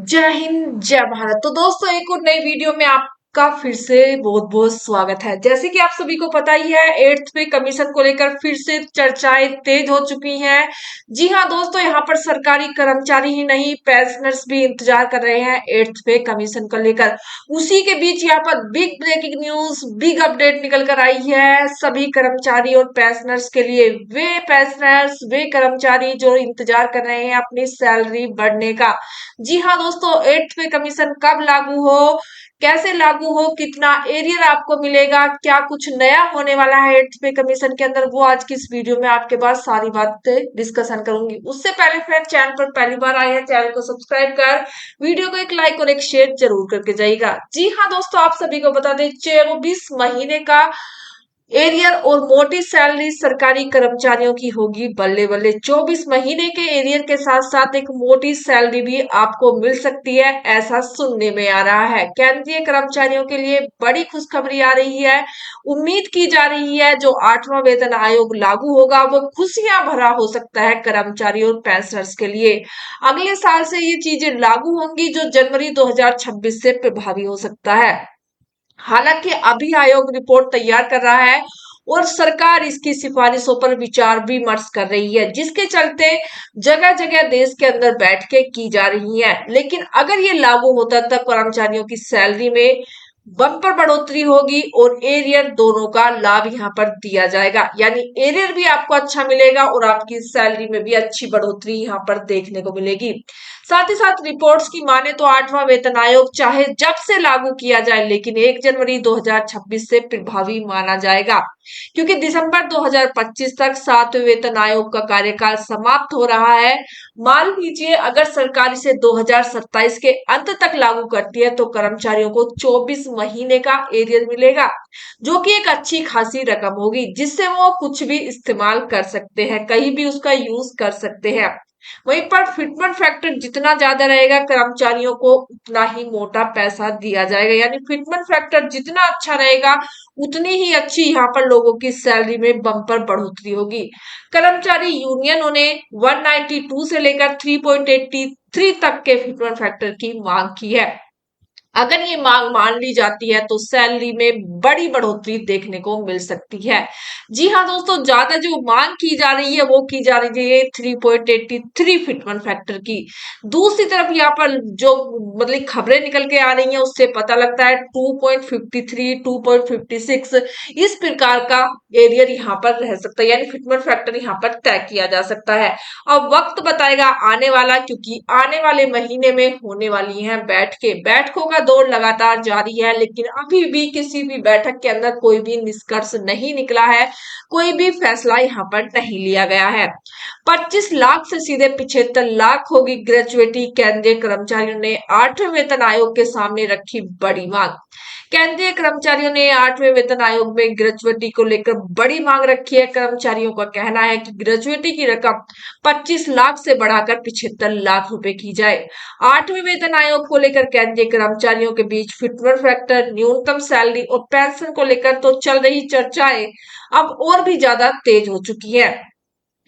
जय हिंद जय भारत। तो दोस्तों एक और नई वीडियो में आपका फिर से बहुत बहुत स्वागत है। जैसे कि आप सभी को पता ही है, एट्थ पे कमीशन को लेकर फिर से चर्चाएं तेज हो चुकी हैं। जी हाँ दोस्तों, यहाँ पर सरकारी कर्मचारी ही नहीं, पेंशनर्स भी इंतजार कर रहे हैं एट्थ पे कमीशन को लेकर। उसी के बीच यहाँ पर big breaking news, big update निकल कर आई है सभी कर्मचारी और पेंशनर्स के लिए। वे पेंशनर्स, वे कर्मचारी जो इंतजार कर रहे हैं अपनी सैलरी बढ़ने का। जी हाँ दोस्तों, एट्थ पे कमीशन कब लागू हो, कैसे लागू हो, कितना एरियर आपको मिलेगा, क्या कुछ नया होने वाला है एट्थ पे कमीशन के अंदर, वो आज की इस वीडियो में आपके पास सारी बातें डिस्कशन करूंगी। उससे पहले फ्रेंड, चैनल पर पहली बार आए हैं, चैनल को सब्सक्राइब कर वीडियो को एक लाइक और एक शेयर जरूर करके जाइएगा। जी हाँ दोस्तों, आप सभी को बता दें 24 महीने का एरियर और मोटी सैलरी सरकारी कर्मचारियों की होगी। बल्ले बल्ले, 24 महीने के एरियर के साथ साथ एक मोटी सैलरी भी आपको मिल सकती है, ऐसा सुनने में आ रहा है। केंद्रीय कर्मचारियों के लिए बड़ी खुशखबरी आ रही है। उम्मीद की जा रही है जो 8वां वेतन आयोग लागू होगा वो खुशियां भरा हो सकता है कर्मचारी और पेंशनर्स के लिए। अगले साल से ये चीजें लागू होंगी जो जनवरी 2026 से प्रभावी हो सकता है। हालांकि अभी आयोग रिपोर्ट तैयार कर रहा है और सरकार इसकी सिफारिशों पर विचार विमर्श कर रही है, जिसके चलते जगह जगह देश के अंदर बैठकें की जा रही हैं। लेकिन अगर ये लागू होता तब कर्मचारियों की सैलरी में बम्पर बढ़ोतरी होगी और एरियर दोनों का लाभ यहाँ पर दिया जाएगा। यानी एरियर भी आपको अच्छा मिलेगा और आपकी सैलरी में भी अच्छी बढ़ोतरी यहाँ पर देखने को मिलेगी। साथ ही साथ रिपोर्ट्स की माने तो 8वां वेतन आयोग चाहे जब से लागू किया जाए, लेकिन 1 जनवरी 2026 से प्रभावी माना जाएगा, क्योंकि दिसंबर 2025 तक 7वें वेतन आयोग का कार्यकाल समाप्त हो रहा है। मान लीजिए अगर सरकार इसे 2027 के अंत तक लागू करती है तो कर्मचारियों को 24 महीने का एरियर मिलेगा, जो कि एक अच्छी खासी रकम होगी, जिससे वो कुछ भी इस्तेमाल कर सकते हैं, कहीं भी उसका यूज कर सकते हैं। वहीं पर फिटमेंट फैक्टर जितना ज्यादा रहेगा कर्मचारियों को उतना ही मोटा पैसा दिया जाएगा। यानी फिटमेंट फैक्टर जितना अच्छा रहेगा उतनी ही अच्छी यहाँ पर लोगों की सैलरी में बम्पर बढ़ोतरी होगी। कर्मचारी यूनियनों ने 192 से लेकर 3.83 तक के फिटमेंट फैक्टर की मांग की है। अगर ये मांग मान ली जाती है तो सैलरी में बड़ी बढ़ोतरी देखने को मिल सकती है। जी हाँ दोस्तों, ज्यादा जो मांग की जा रही है वो की जा रही है 3.83 फिटमेंट फैक्टर की। दूसरी तरफ यहाँ पर जो मतलब खबरें निकल के आ रही हैं उससे पता लगता है 2.53, 2.56 इस प्रकार का एरियर यहाँ पर रह सकता है, यानी फिटमेंट फैक्टर यहाँ पर तय किया जा सकता है। अब वक्त बताएगा आने वाला, क्योंकि आने वाले महीने में होने वाली है बैठकों का दौर लगातार जारी है, लेकिन अभी भी किसी भी बैठक के अंदर कोई भी निष्कर्ष नहीं निकला है, कोई भी फैसला यहाँ पर नहीं लिया गया है। 25 लाख से सीधे 75 लाख होगी ग्रेजुएटी। केंद्रीय कर्मचारियों ने 8वें वेतन आयोग के सामने रखी बड़ी मांग। केंद्रीय कर्मचारियों ने 8वें वेतन आयोग में ग्रेजुएटी को लेकर बड़ी मांग रखी है। कर्मचारियों का कहना है कि ग्रेजुएटी की रकम 25 लाख से बढ़ाकर 75 लाख रुपए की जाए। 8वें वेतन आयोग को लेकर केंद्रीय कर्मचारियों के बीच फिटमेंट फैक्टर, न्यूनतम सैलरी और पेंशन को लेकर तो चल रही चर्चाएं अब और भी ज्यादा तेज हो चुकी है।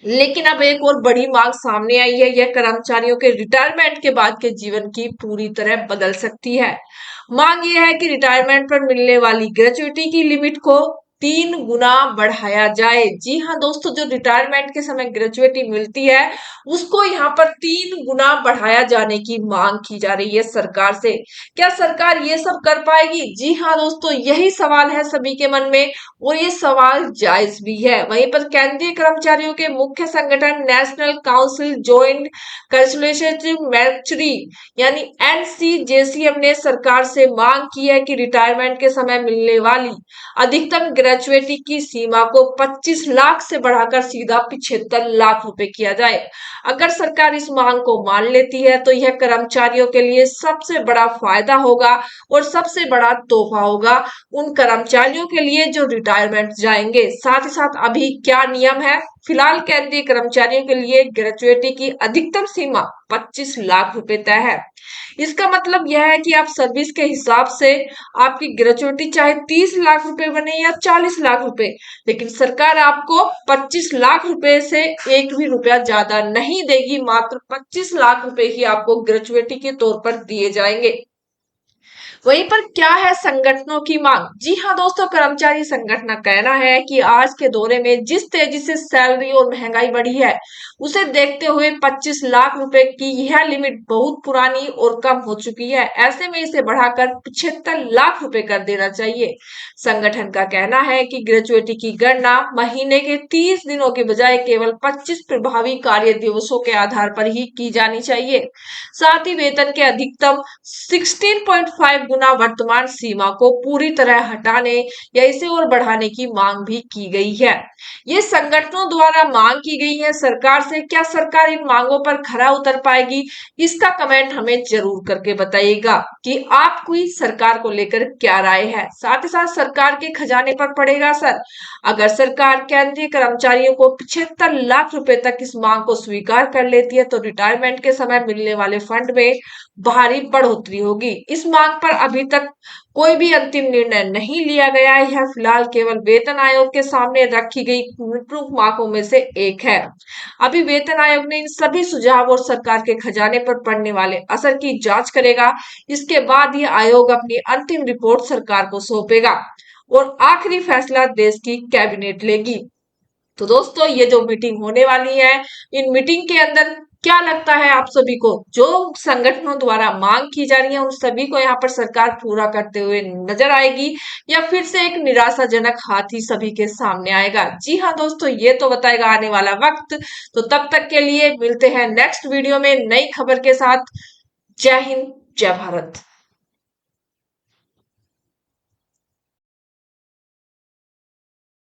लेकिन अब एक और बड़ी मांग सामने आई है, यह कर्मचारियों के रिटायरमेंट के बाद के जीवन की पूरी तरह बदल सकती है। मांग यह है कि रिटायरमेंट पर मिलने वाली ग्रेजुइटी की लिमिट को 3 गुना बढ़ाया जाए। जी हाँ दोस्तों, जो रिटायरमेंट के समय ग्रेजुइटी मिलती है उसको यहाँ पर 3 गुना बढ़ाया जाने की मांग की जा रही है सरकार से। क्या सरकार ये सब कर पाएगी? जी हाँ दोस्तों, यही सवाल है सभी के मन में और ये सवाल जायज भी है। वहीं पर केंद्रीय कर्मचारियों के मुख्य संगठन national council joint consultative menagerie यानी एनसीजेसीएम ने सरकार से मांग की है कि रिटायरमेंट के समय मिलने वाली अधिकतम ग्रेजुएटी की सीमा को 25 लाख से बढ़ाकर सीधा 75 लाख रुपए किया जाए। अगर सरकार इस मांग को मान लेती है तो यह कर्मचारियों के लिए सबसे बड़ा फायदा होगा और सबसे बड़ा तोहफा होगा उन कर्मचारियों के लिए जो रिटायरमेंट जाएंगे। साथ ही साथ अभी क्या नियम है, फिलहाल केंद्रीय कर्मचारियों के लिए ग्रेजुएटी की अधिकतम सीमा 25 लाख रुपए तय है। इसका मतलब यह है कि आप सर्विस के हिसाब से आपकी ग्रेजुएटी चाहे 30 लाख रुपए बने या 40 लाख रुपए, लेकिन सरकार आपको 25 लाख रुपए से एक भी रुपया ज्यादा नहीं देगी। मात्र 25 लाख रुपए ही आपको ग्रेजुएटी के तौर पर दिए जाएंगे। वहीं पर क्या है संगठनों की मांग? जी हाँ दोस्तों, कर्मचारी संगठन का कहना है कि आज के दौरे में जिस तेजी से सैलरी और महंगाई बढ़ी है, उसे देखते हुए 25 लाख रुपए की यह लिमिट बहुत पुरानी और कम हो चुकी है। ऐसे में इसे बढ़ाकर 75 लाख रुपए कर देना चाहिए। संगठन का कहना है कि ग्रेजुएटी की गणना महीने के 30 दिनों के बजाय केवल 25 प्रभावी कार्य दिवसों के आधार पर ही की जानी चाहिए। साथ ही वेतन के अधिकतम 16.5 गुना वर्तमान सीमा को पूरी तरह हटाने या इसे और बढ़ाने की मांग भी की गई है। ये संगठनों द्वारा मांग की गई है सरकार से। क्या सरकार इन मांगों पर खरा उतर पाएगी? इसका कमेंट हमें जरूर करके बताइएगा कि आपकी सरकार को लेकर क्या राय है। साथ ही साथ सरकार के खजाने पर पड़ेगा असर। अगर सरकार केंद्रीय कर्मचारियों को 75 लाख रुपए तक इस मांग को स्वीकार कर लेती है तो रिटायरमेंट के समय मिलने वाले फंड में भारी बढ़ोतरी होगी। इस मांग पर अभी तक कोई भी अंतिम निर्णय नहीं लिया गया है। यह फिलहाल केवल वेतन आयोग के सामने रखी गई प्रमुख मांगों में से एक है। अभी वेतन आयोग ने इन सभी सुझाव और सरकार के खजाने पर पड़ने वाले असर की जांच करेगा। इसके बाद यह आयोग अपनी अंतिम रिपोर्ट सरकार को सौंपेगा और आखिरी फैसला देश की कैबिनेट लेगी। तो दोस्तों, ये जो मीटिंग होने वाली है, इन मीटिंग के अंदर क्या लगता है आप सभी को? जो संगठनों द्वारा मांग की जा रही है उन सभी को यहाँ पर सरकार पूरा करते हुए नजर आएगी या फिर से एक निराशाजनक हाथ ही सभी के सामने आएगा? जी हाँ दोस्तों, ये तो बताएगा आने वाला वक्त। तो तब तक के लिए मिलते हैं नेक्स्ट वीडियो में नई खबर के साथ। जय हिंद, जय भारत।